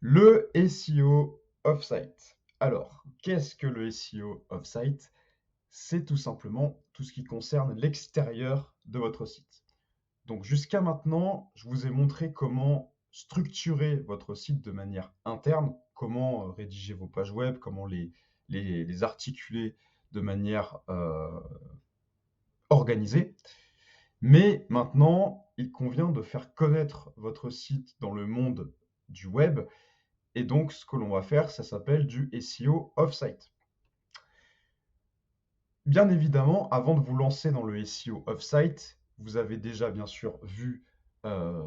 Le SEO off-site. Alors, qu'est-ce que le SEO off-site? C'est tout simplement tout ce qui concerne l'extérieur de votre site. Donc jusqu'à maintenant, je vous ai montré comment structurer votre site de manière interne, comment rédiger vos pages web, comment les articuler de manière organisée. Mais maintenant, il convient de faire connaître votre site dans le monde du web. Et donc, ce que l'on va faire, ça s'appelle du SEO off-site. Bien évidemment, avant de vous lancer dans le SEO off-site, vous avez déjà bien sûr vu euh,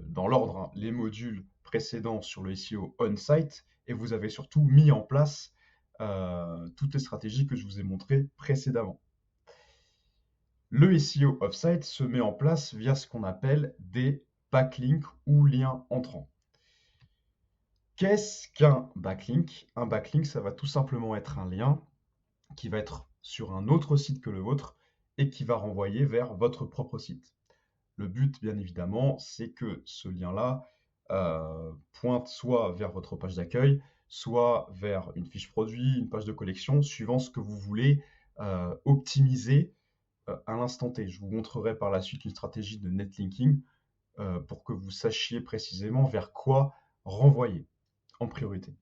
dans l'ordre les modules précédents sur le SEO on-site et vous avez surtout mis en place toutes les stratégies que je vous ai montrées précédemment. Le SEO off-site se met en place via ce qu'on appelle des backlinks ou liens entrants. Qu'est-ce qu'un backlink? Un backlink, ça va tout simplement être un lien qui va être sur un autre site que le vôtre et qui va renvoyer vers votre propre site. Le but, bien évidemment, c'est que ce lien-là pointe soit vers votre page d'accueil, soit vers une fiche produit, une page de collection, suivant ce que vous voulez optimiser à l'instant T. Je vous montrerai par la suite une stratégie de netlinking pour que vous sachiez précisément vers quoi renvoyer en priorité.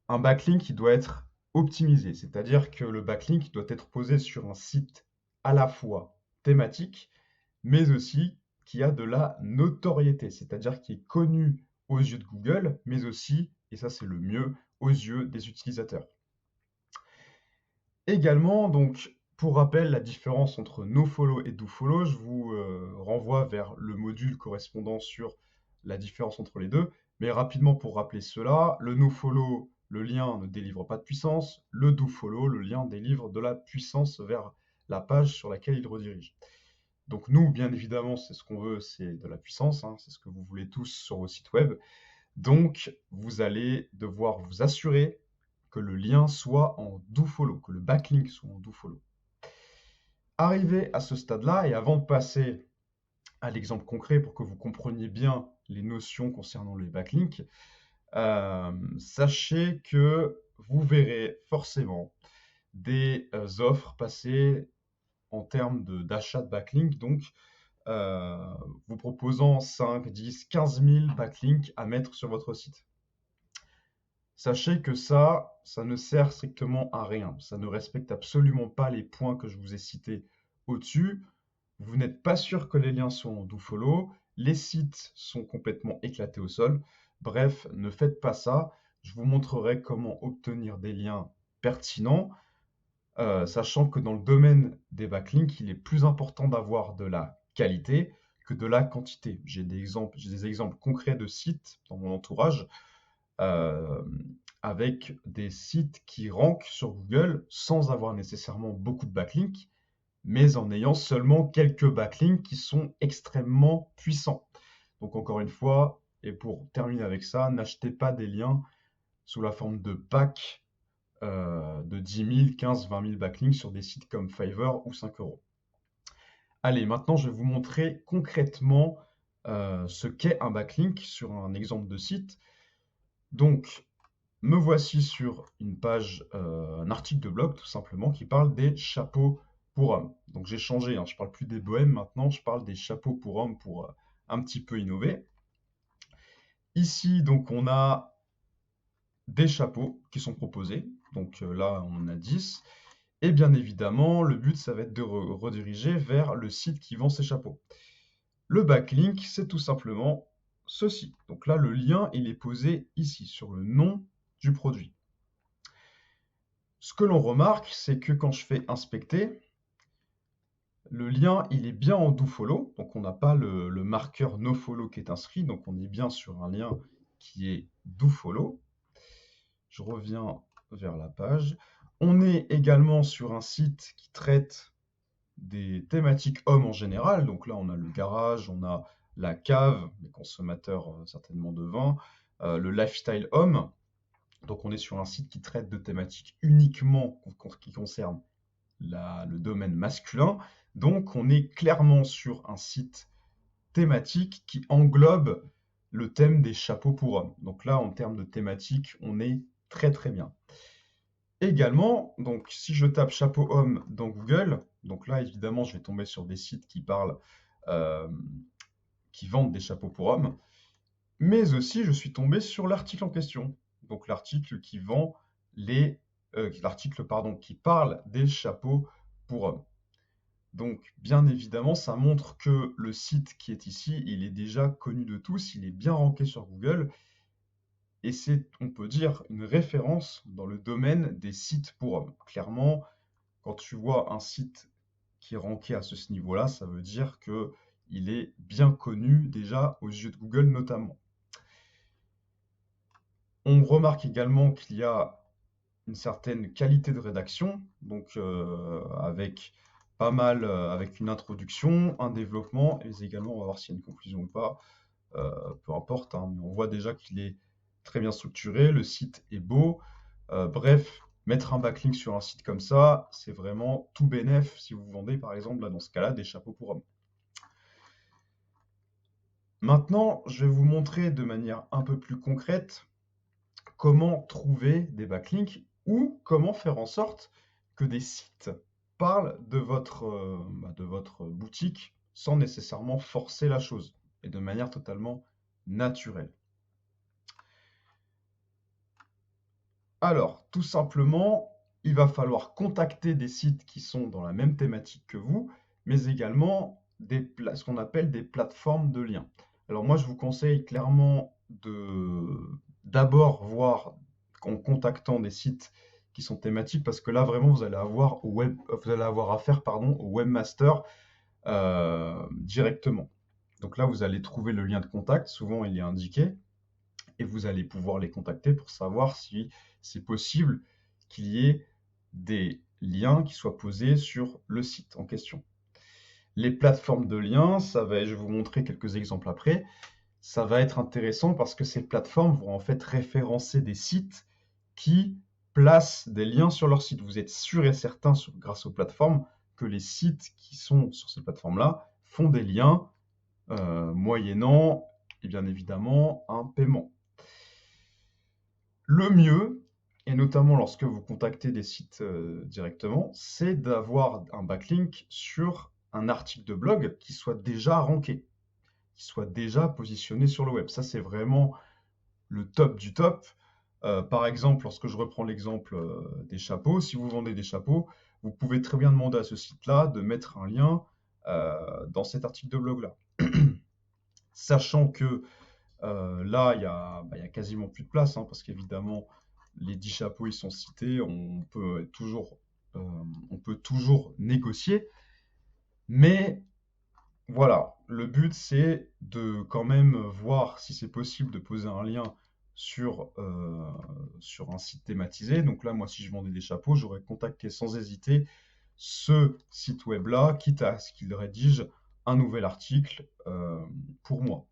Un backlink, il doit être optimisé, c'est-à-dire que le backlink doit être posé sur un site à la fois thématique, mais aussi qui a de la notoriété, c'est-à-dire qui est connu aux yeux de Google, mais aussi, et ça c'est le mieux, aux yeux des utilisateurs. Également, donc, pour rappel, la différence entre nofollow et dofollow, je vous renvoie vers le module correspondant sur la différence entre les deux. Mais rapidement, pour rappeler cela, le nofollow, le lien ne délivre pas de puissance. Le dofollow, le lien délivre de la puissance vers la page sur laquelle il redirige. Donc nous, bien évidemment, c'est ce qu'on veut, c'est de la puissance, hein, c'est ce que vous voulez tous sur vos sites web. Donc, vous allez devoir vous assurer que le lien soit en dofollow, que le backlink soit en dofollow. Arrivé à ce stade-là, et avant de passer à l'exemple concret pour que vous compreniez bien les notions concernant les backlinks, sachez que vous verrez forcément des offres passer en termes d'achat de backlinks, donc vous proposant 5, 10, 15 000 backlinks à mettre sur votre site. Sachez que ça ne sert strictement à rien. Ça ne respecte absolument pas les points que je vous ai cités au-dessus. Vous n'êtes pas sûr que les liens sont en dofollow. Les sites sont complètement éclatés au sol. Bref, ne faites pas ça. Je vous montrerai comment obtenir des liens pertinents, sachant que dans le domaine des backlinks, il est plus important d'avoir de la qualité que de la quantité. J'ai des exemples concrets de sites dans mon entourage euh, avec des sites qui rankent sur Google sans avoir nécessairement beaucoup de backlinks, mais en ayant seulement quelques backlinks qui sont extrêmement puissants. Donc encore une fois, et pour terminer avec ça, n'achetez pas des liens sous la forme de packs de 10 000, 15, 20 000 backlinks sur des sites comme Fiverr ou 5 euros. Allez, maintenant je vais vous montrer concrètement ce qu'est un backlink sur un exemple de site. Donc, me voici sur une page, un article de blog tout simplement qui parle des chapeaux pour hommes. Donc j'ai changé, hein, je ne parle plus des bohèmes maintenant, je parle des chapeaux pour hommes pour un petit peu innover. Ici, donc on a des chapeaux qui sont proposés. Donc là, on en a 10. Et bien évidemment, le but, ça va être de rediriger vers le site qui vend ces chapeaux. Le backlink, c'est tout simplement ceci. Donc là, le lien, il est posé ici, sur le nom du produit. Ce que l'on remarque, c'est que quand je fais inspecter, le lien, il est bien en dofollow, donc on n'a pas le marqueur nofollow qui est inscrit, donc on est bien sur un lien qui est dofollow. Je reviens vers la page. On est également sur un site qui traite des thématiques hommes en général, donc là on a le garage, on a la cave, les consommateurs certainement de vin, le lifestyle homme. Donc on est sur un site qui traite de thématiques uniquement qui concernent le domaine masculin. Donc on est clairement sur un site thématique qui englobe le thème des chapeaux pour hommes. Donc là, en termes de thématique, on est très très bien. Également, donc si je tape chapeau homme dans Google, donc là évidemment je vais tomber sur des sites qui parlent, euh, qui vendent des chapeaux pour hommes, mais aussi je suis tombé sur l'article en question. Donc l'article qui vend l'article pardon, qui parle des chapeaux pour hommes. Donc bien évidemment, ça montre que le site qui est ici, il est déjà connu de tous, il est bien ranké sur Google, et c'est, on peut dire, une référence dans le domaine des sites pour hommes. Clairement, quand tu vois un site qui est ranké à ce niveau-là, ça veut dire que il est bien connu déjà aux yeux de Google notamment. On remarque également qu'il y a une certaine qualité de rédaction, donc avec pas mal, avec une introduction, un développement, et également on va voir s'il y a une conclusion ou pas, peu importe, hein, mais on voit déjà qu'il est très bien structuré, le site est beau, bref, mettre un backlink sur un site comme ça, c'est vraiment tout bénef si vous vendez par exemple, là dans ce cas-là, des chapeaux pour hommes. Maintenant, je vais vous montrer de manière un peu plus concrète comment trouver des backlinks ou comment faire en sorte que des sites parlent de votre boutique sans nécessairement forcer la chose et de manière totalement naturelle. Alors, tout simplement, il va falloir contacter des sites qui sont dans la même thématique que vous, mais également ce qu'on appelle des plateformes de liens. Alors moi, je vous conseille clairement d'abord voir en contactant des sites qui sont thématiques, parce que là, vraiment, vous allez avoir affaire, pardon, au webmaster directement. Donc là, vous allez trouver le lien de contact, souvent il est indiqué, et vous allez pouvoir les contacter pour savoir si c'est possible qu'il y ait des liens qui soient posés sur le site en question. Les plateformes de liens, je vais vous montrer quelques exemples après, ça va être intéressant parce que ces plateformes vont en fait référencer des sites qui placent des liens sur leur site. Vous êtes sûr et certain, grâce aux plateformes, que les sites qui sont sur ces plateformes-là font des liens moyennant, et bien évidemment, un paiement. Le mieux, et notamment lorsque vous contactez des sites directement, c'est d'avoir un backlink sur un article de blog qui soit déjà ranké, qui soit déjà positionné sur le web. Ça, c'est vraiment le top du top. Par exemple, lorsque je reprends l'exemple des chapeaux, si vous vendez des chapeaux, vous pouvez très bien demander à ce site-là de mettre un lien dans cet article de blog-là. Sachant que là, il y a quasiment plus de place, hein, parce qu'évidemment, les 10 chapeaux, ils sont cités, euh, on peut toujours négocier, mais voilà, le but, c'est de quand même voir si c'est possible de poser un lien sur un site thématisé. Donc là, moi, si je vendais des chapeaux, j'aurais contacté sans hésiter ce site web-là, quitte à ce qu'il rédige un nouvel article pour moi.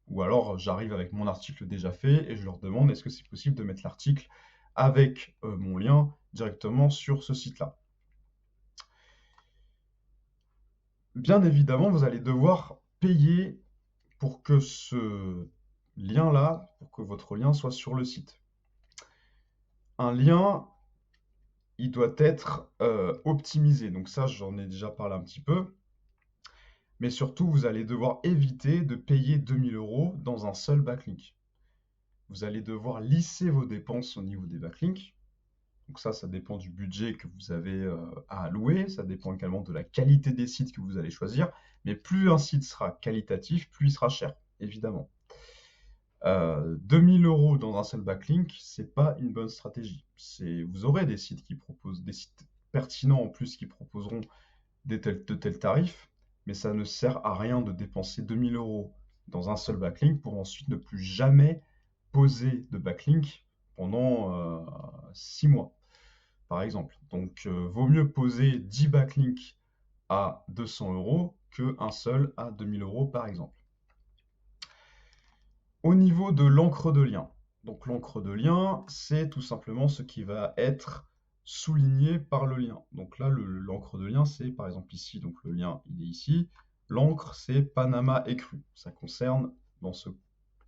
Ou alors j'arrive avec mon article déjà fait et je leur demande est-ce que c'est possible de mettre l'article avec mon lien directement sur ce site-là. Bien évidemment, vous allez devoir payer pour que ce lien-là, pour que votre lien soit sur le site. Un lien, il doit être optimisé. Donc ça, j'en ai déjà parlé un petit peu. Mais surtout, vous allez devoir éviter de payer 2000 € dans un seul backlink. Vous allez devoir lisser vos dépenses au niveau des backlinks. Donc ça dépend du budget que vous avez à allouer. Ça dépend également de la qualité des sites que vous allez choisir. Mais plus un site sera qualitatif, plus il sera cher, évidemment. 2000 € dans un seul backlink, c'est pas une bonne stratégie. Vous aurez des sites qui proposent, des sites pertinents en plus qui proposeront de tels tarifs, mais ça ne sert à rien de dépenser 2000 € dans un seul backlink pour ensuite ne plus jamais poser de backlink pendant 6 mois, par exemple. Donc, vaut mieux poser 10 backlinks à 200 € qu'un seul à 2000 € par exemple. Au niveau de l'encre de lien, donc l'encre de lien, c'est tout simplement ce qui va être souligné par le lien. Donc là, l'encre de lien, c'est par exemple ici, donc le lien, il est ici. L'encre, c'est Panama écru. Ça concerne, dans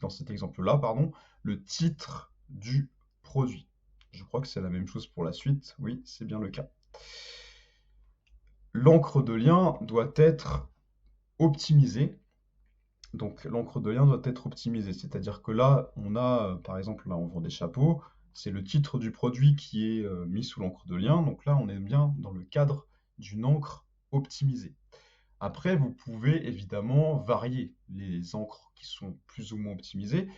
dans cet exemple-là, pardon, le titre du produit. Je crois que c'est la même chose pour la suite. Oui, c'est bien le cas. L'encre de lien doit être optimisée. Donc l'encre de lien doit être optimisée. C'est-à-dire que là, on a, par exemple, là on vend des chapeaux, c'est le titre du produit qui est mis sous l'encre de lien. Donc là, on est bien dans le cadre d'une encre optimisée. Après, vous pouvez évidemment varier les encres qui sont plus ou moins optimisées.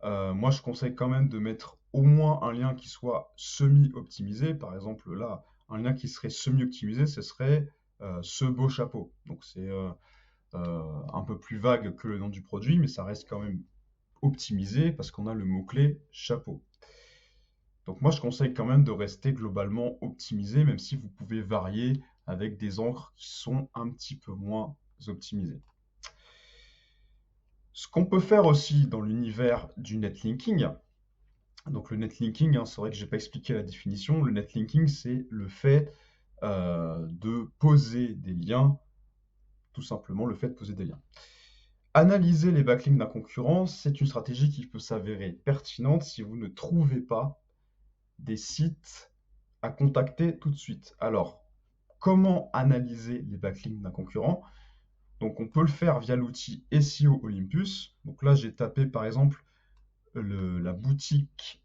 Moi, je conseille quand même de mettre au moins un lien qui soit semi-optimisé. Par exemple, là, un lien qui serait semi-optimisé, ce serait ce beau chapeau. Donc, c'est un peu plus vague que le nom du produit, mais ça reste quand même optimisé parce qu'on a le mot-clé chapeau. Donc, moi, je conseille quand même de rester globalement optimisé, même si vous pouvez varier avec des encres qui sont un petit peu moins optimisées. Ce qu'on peut faire aussi dans l'univers du netlinking, donc le netlinking, c'est vrai que je n'ai pas expliqué la définition, le netlinking c'est le fait de poser des liens, tout simplement le fait de poser des liens. Analyser les backlinks d'un concurrent, c'est une stratégie qui peut s'avérer pertinente si vous ne trouvez pas des sites à contacter tout de suite. Alors, comment analyser les backlinks d'un concurrent? Donc on peut le faire via l'outil SEO Olympus. Donc là, j'ai tapé par exemple la boutique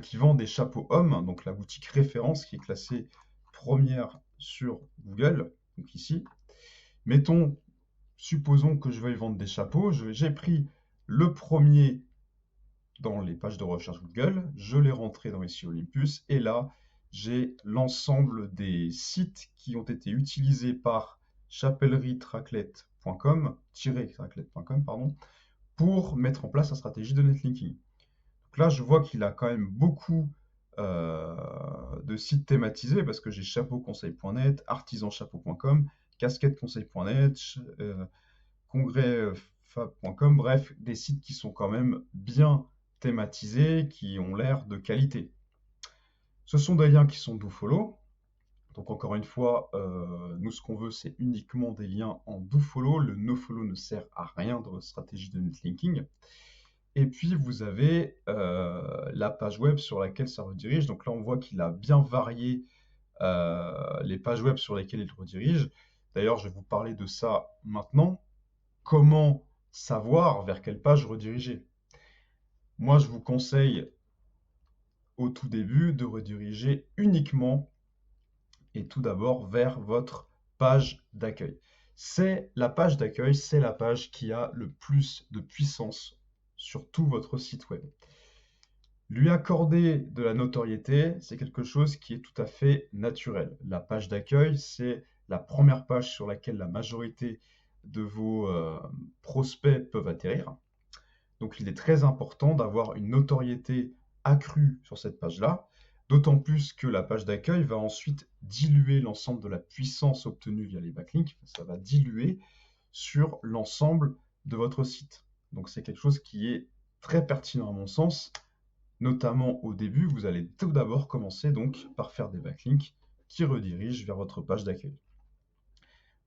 qui vend des chapeaux hommes, donc la boutique référence qui est classée première sur Google, donc ici. Supposons que je veuille vendre des chapeaux, j'ai pris le premier dans les pages de recherche Google, je l'ai rentré dans SEO Olympus, et là, j'ai l'ensemble des sites qui ont été utilisés par chapellerie-traclette.com, pardon, pour mettre en place la stratégie de netlinking. Donc là, je vois qu'il a quand même beaucoup de sites thématisés parce que j'ai chapeauconseil.net, artisanchapeau.com, casquetteconseil.net, congrèsfab.com, bref, des sites qui sont quand même bien thématisés, qui ont l'air de qualité. Ce sont des liens qui sont dofollow. Donc encore une fois, nous ce qu'on veut c'est uniquement des liens en dofollow. Le nofollow ne sert à rien dans votre stratégie de netlinking. Et puis vous avez la page web sur laquelle ça redirige. Donc là on voit qu'il a bien varié les pages web sur lesquelles il redirige. D'ailleurs je vais vous parler de ça maintenant. Comment savoir vers quelle page rediriger? Moi je vous conseille au tout début de rediriger uniquement et tout d'abord vers votre page d'accueil. C'est la page d'accueil, c'est la page qui a le plus de puissance sur tout votre site web. Lui accorder de la notoriété, c'est quelque chose qui est tout à fait naturel. La page d'accueil, c'est la première page sur laquelle la majorité de vos prospects peuvent atterrir. Donc il est très important d'avoir une notoriété accrue sur cette page-là, d'autant plus que la page d'accueil va ensuite diluer l'ensemble de la puissance obtenue via les backlinks, ça va diluer sur l'ensemble de votre site. Donc c'est quelque chose qui est très pertinent à mon sens, notamment au début, vous allez tout d'abord commencer donc par faire des backlinks qui redirigent vers votre page d'accueil.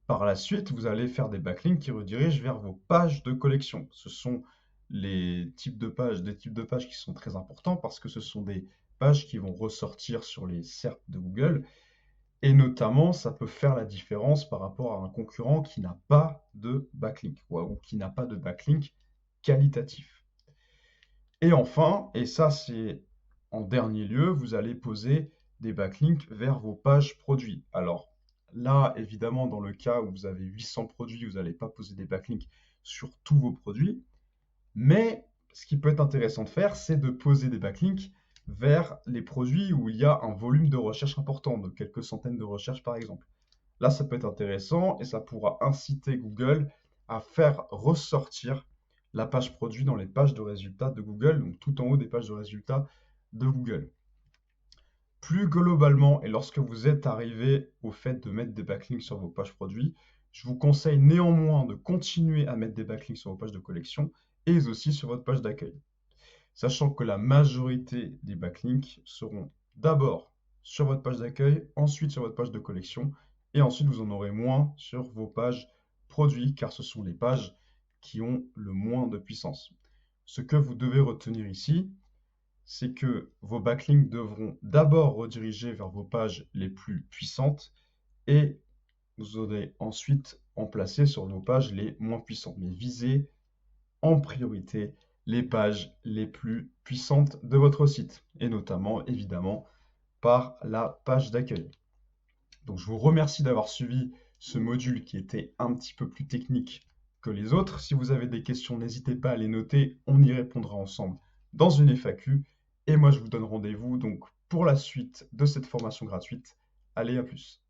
Par la suite, vous allez faire des backlinks qui redirigent vers vos pages de collection. Ce sont des types de pages qui sont très importants parce que ce sont des pages qui vont ressortir sur les SERP de Google et notamment ça peut faire la différence par rapport à un concurrent qui n'a pas de backlink ou qui n'a pas de backlink qualitatif. Et enfin, et ça c'est en dernier lieu, vous allez poser des backlinks vers vos pages produits. Alors là, évidemment, dans le cas où vous avez 800 produits, vous n'allez pas poser des backlinks sur tous vos produits. Mais ce qui peut être intéressant de faire, c'est de poser des backlinks vers les produits où il y a un volume de recherche important, de quelques centaines de recherches par exemple. Là, ça peut être intéressant et ça pourra inciter Google à faire ressortir la page produit dans les pages de résultats de Google, donc tout en haut des pages de résultats de Google. Plus globalement, et lorsque vous êtes arrivé au fait de mettre des backlinks sur vos pages produits, je vous conseille néanmoins de continuer à mettre des backlinks sur vos pages de collection et aussi sur votre page d'accueil. Sachant que la majorité des backlinks seront d'abord sur votre page d'accueil, ensuite sur votre page de collection, et ensuite vous en aurez moins sur vos pages produits, car ce sont les pages qui ont le moins de puissance. Ce que vous devez retenir ici, c'est que vos backlinks devront d'abord rediriger vers vos pages les plus puissantes et vous aurez ensuite en placer sur vos pages les moins puissantes. Mais visez en priorité les pages les plus puissantes de votre site et notamment évidemment par la page d'accueil. Donc je vous remercie d'avoir suivi ce module qui était un petit peu plus technique que les autres. Si vous avez des questions, n'hésitez pas à les noter, on y répondra ensemble dans une FAQ. Et moi je vous donne rendez-vous donc pour la suite de cette formation gratuite. Allez, à plus.